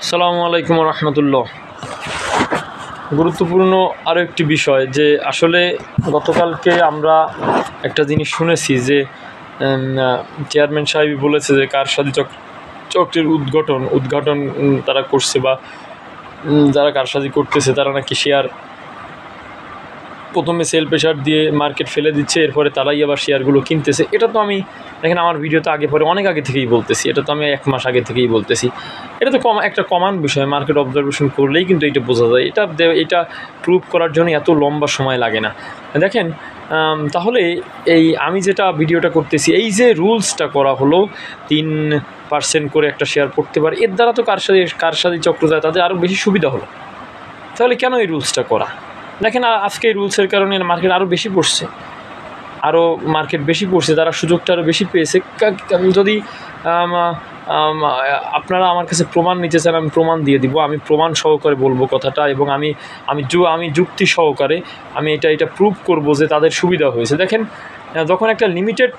আসসালামু আলাইকুম রহমতুল্লাহ। গুরুত্বপূর্ণ আরও একটি বিষয় যে আসলে গতকালকে আমরা একটা জিনিস শুনেছি যে চেয়ারম্যান সাহেব বলেছে যে কারসাজি চক্রের উদ্ঘাটন তারা করছে, বা যারা কারসাজি করতেছে তারা নাকি শেয়ার প্রথমে সেল প্রেশার দিয়ে মার্কেট ফেলে দিচ্ছে, এরপরে তারাই আবার শেয়ারগুলো কিনতেছে। এটা তো আমি দেখেন আমার ভিডিওতে আগে পরে অনেক আগে থেকেই বলতেছি, এটা তো আমি 1 মাস আগে থেকেই বলতেছি। এটা তো একটা কমন বিষয়, মার্কেট অবজারভেশন করলেই কিন্তু এটা বোঝা যায়। এটা প্রুভ করার জন্য এত লম্বা সময় লাগে না। দেখেন তাহলে এই আমি যেটা ভিডিওটা করতেছি, এই যে রুলসটা করা হলো 3% করে একটা শেয়ার পড়তে পারে, এর দ্বারা তো কারসাজি চক্র যায় তাদের আরও বেশি সুবিধা হলো। তাহলে কেন এই রুলসটা করা? দেখেন আজকে এই রুলসের কারণে মার্কেট আরও বেশি পড়ছে, তারা সুযোগটা আরও বেশি পেয়েছে। যদি আপনারা আমার কাছে প্রমাণ নিতে চান, আমি প্রমাণ দিয়ে দিব, আমি প্রমাণ সহকারে বলবো কথাটা, এবং আমি যুক্তি সহকারে আমি এটা প্রুভ করব যে তাদের সুবিধা হয়েছে। দেখেন যখন একটা লিমিটেড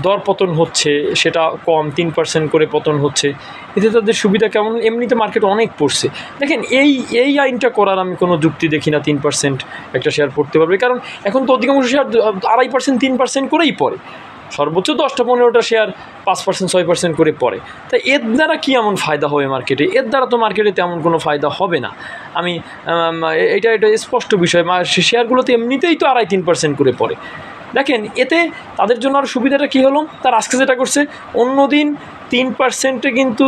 দর পতন হচ্ছে, সেটা কম 3% করে পতন হচ্ছে, এতে তাদের সুবিধা কেমন? এমনিতে মার্কেট অনেক পড়ছে। দেখেন এই আইনটা করার আমি কোনো যুক্তি দেখি না 3% একটা শেয়ার পড়তে পারবে, কারণ এখন তো অধিকাংশ শেয়ার 2.5% 3% করেই পড়ে, সর্বোচ্চ 10-15টা শেয়ার 5% 6% করে পড়ে। তাই এর দ্বারা কী এমন ফায়দা হবে মার্কেটে? এর দ্বারা তো মার্কেটে তেমন কোনো ফায়দা হবে না। আমি এটা স্পষ্ট বিষয়, শেয়ারগুলোতে এমনিতেই তো 2.5-3% করে পড়ে। দেখেন এতে তাদের জন্য আরও সুবিধাটা কী হলো, তার আজকে যেটা করছে, অন্য দিন 3%-এ কিন্তু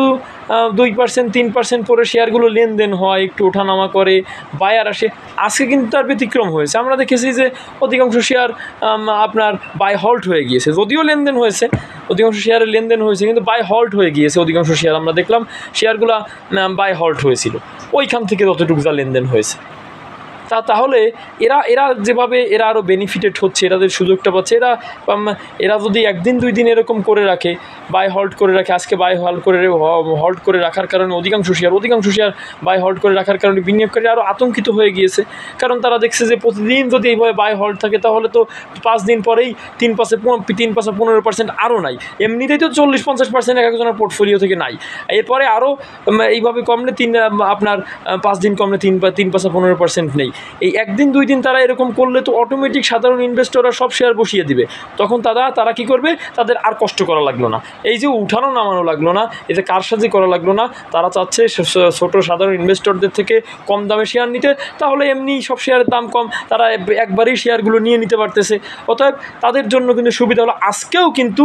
2% 3% পরে শেয়ারগুলো লেনদেন হয়, একটু ওঠানামা করে, বায়ার আসে। আজকে কিন্তু তার ব্যতিক্রম হয়েছে। আমরা দেখেছি যে অধিকাংশ শেয়ার আপনার বাই হল্ট হয়ে গিয়েছে, যদিও লেনদেন হয়েছে, অধিকাংশ শেয়ারের লেনদেন হয়েছে, কিন্তু বাই হল্ট হয়ে গিয়েছে। অধিকাংশ শেয়ার আমরা দেখলাম শেয়ারগুলো বাই হল্ট হয়েছিল, ওইখান থেকে যতটুকু যা লেনদেন হয়েছে। তাহলে এরা যেভাবে এরা আরও বেনিফিটেড হচ্ছে, এরাদের সুযোগটা পাচ্ছে। এরা যদি 1 দিন 2 দিন এরকম করে রাখে, বাই হল্ট করে রাখে, আজকে বাই হল্ট করে রাখার কারণে অধিকাংশ শেয়ার বাই হল্ট করে রাখার কারণে বিনিয়োগকারী আরও আতঙ্কিত হয়ে গিয়েছে। কারণ তারা দেখছে যে প্রতিদিন যদি এইভাবে বাই হল্ট থাকে, তাহলে তো 5 দিন পরেই 3-15% আরও নাই, এমনিতেই তো 40-50% এক একজনের পোর্টফোলিও থেকে নাই, এরপরে আরও এইভাবে কমলে আপনার 5 দিন কমলে 3-15% নেই। এই 1 দিন 2 দিন তারা এরকম করলে তো অটোমেটিক সাধারণ ইনভেস্টররা সব শেয়ার বসিয়ে দিবে। তখন তারা কি করবে? তাদের আর কষ্ট করা লাগলো না, এই যে উঠানো নামানো লাগলো না, এতে কারসাজি করা লাগলো না। তারা চাচ্ছে ছোট সাধারণ ইনভেস্টরদের থেকে কম দামে শেয়ার নিতে, তাহলে এমনি সব শেয়ারের দাম কম, তারা একবারেই শেয়ারগুলো নিয়ে নিতে পারতেছে। অতএব তাদের জন্য কিন্তু সুবিধা হলো। আজকেও কিন্তু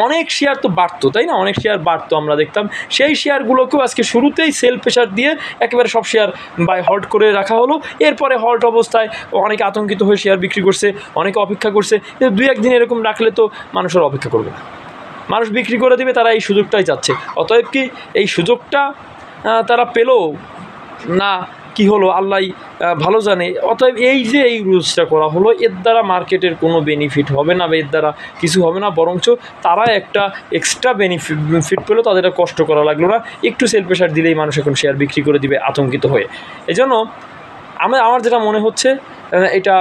অনেক শেয়ার তো বাড়তো, তাই না? অনেক শেয়ার বাড়তো, আমরা দেখতাম। সেই শেয়ারগুলোকেও আজকে শুরুতেই সেল প্রেশার দিয়ে একেবারে সব শেয়ার বাই হল্ট করে রাখা হলো। এরপরে হল্ট অবস্থায় অনেকে আতঙ্কিত হয়ে শেয়ার বিক্রি করছে, অনেকে অপেক্ষা করছে। কিন্তু 2-1 দিন এরকম রাখলে তো মানুষের অপেক্ষা করবে না, মানুষ বিক্রি করে দিবে, তারা এই সুযোগটাই চাচ্ছে। অতএব কি এই সুযোগটা তারা পেলো না কি হলো আল্লাহ ভালো জানে। অতএব এই রুলসটা করা হলো, এর দ্বারা মার্কেটের কোনো বেনিফিট হবে না, বা এর দ্বারা কিছু হবে না, বরঞ্চ তারা একটা এক্সট্রা বেনিফিট পেলো, তাদের কষ্ট করা লাগলো না। একটু সেল প্রেশার দিলেই মানুষ এখন শেয়ার বিক্রি করে দিবে আতঙ্কিত হয়ে। এজন্য আমার যেটা মনে হচ্ছে, এটা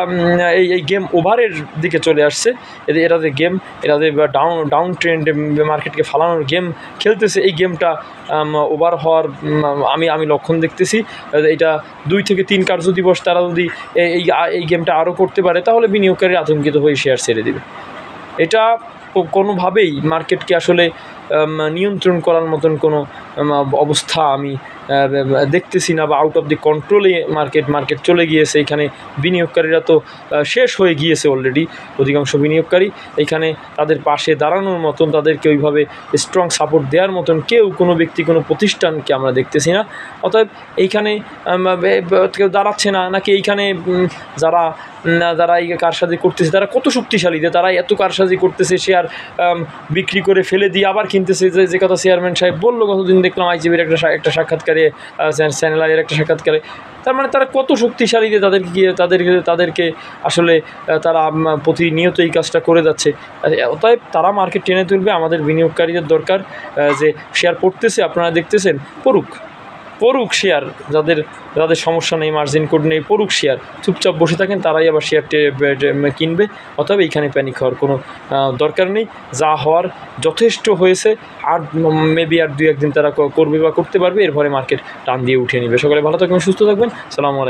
এই গেম ওভারের দিকে চলে আসছে। এরাদের ডাউন ট্রেন্ড মার্কেটকে ফালানোর গেম খেলতেছে। এই গেমটা ওভার হওয়ার আমি লক্ষণ দেখতেছি। এটা 2 থেকে 3 কার্যদিবস তারা যদি এই গেমটা আরও করতে পারে, তাহলে বিনিয়োগকারী আতঙ্কিত হয়ে শেয়ার ছেড়ে দেবে। এটা কোনোভাবেই মার্কেটকে আসলে নিয়ন্ত্রণ করার মতন কোনো অবস্থা আমি দেখতেছি না, বা আউট অফ দি কন্ট্রোলে মার্কেট চলে গিয়েছে। এখানে বিনিয়োগকারীরা তো শেষ হয়ে গিয়েছে অলরেডি। অধিকাংশ বিনিয়োগকারী এখানে তাদের পাশে দাঁড়ানোর মতন, তাদেরকে ওইভাবে স্ট্রং সাপোর্ট দেওয়ার মতন কোনো ব্যক্তি, কোনো প্রতিষ্ঠানকে আমরা দেখতেছি না। অতএব এইখানে কেউ দাঁড়াচ্ছে না, নাকি এইখানে যারা এই কারসাজি করতেছে তারা কত শক্তিশালী, তারা এত কারসাজি করতেছে, শেয়ার বিক্রি করে ফেলে দিয়ে আবার কিনতেছে। যে কথা চেয়ারম্যান সাহেব বললো, গতদিন দেখলাম আইজিবির একটা সাক্ষাৎকারে, চ্যানেলের একটা সাক্ষাৎকারে। তার মানে তারা কত শক্তিশালী, তাদেরকে আসলে তারা প্রতিনিয়ত এই কাজটা করে যাচ্ছে। অতএব তারা মার্কেট টেনে তুলবে। আমাদের বিনিয়োগকারীদের দরকার যে শেয়ার পড়তেছে, আপনারা দেখতেছেন, পড়ুক, পড়ুক শেয়ার, যাদের সমস্যা নেই, মার্জিন কোড নেই, পড়ুক শেয়ার, চুপচাপ বসে থাকেন, তারাই আবার শেয়ার কিনবে। অথবা এইখানে প্যানিক হওয়ার কোনো দরকার নেই। যা হওয়ার যথেষ্ট হয়েছে, আর মেবি আর 2-1 দিন তারা করবে বা করতে পারবে, এরপরে মার্কেট টান দিয়ে উঠিয়ে নেবে। সকলে ভালো থাকবেন, সুস্থ থাকবেন, সালামু আলাইকুম।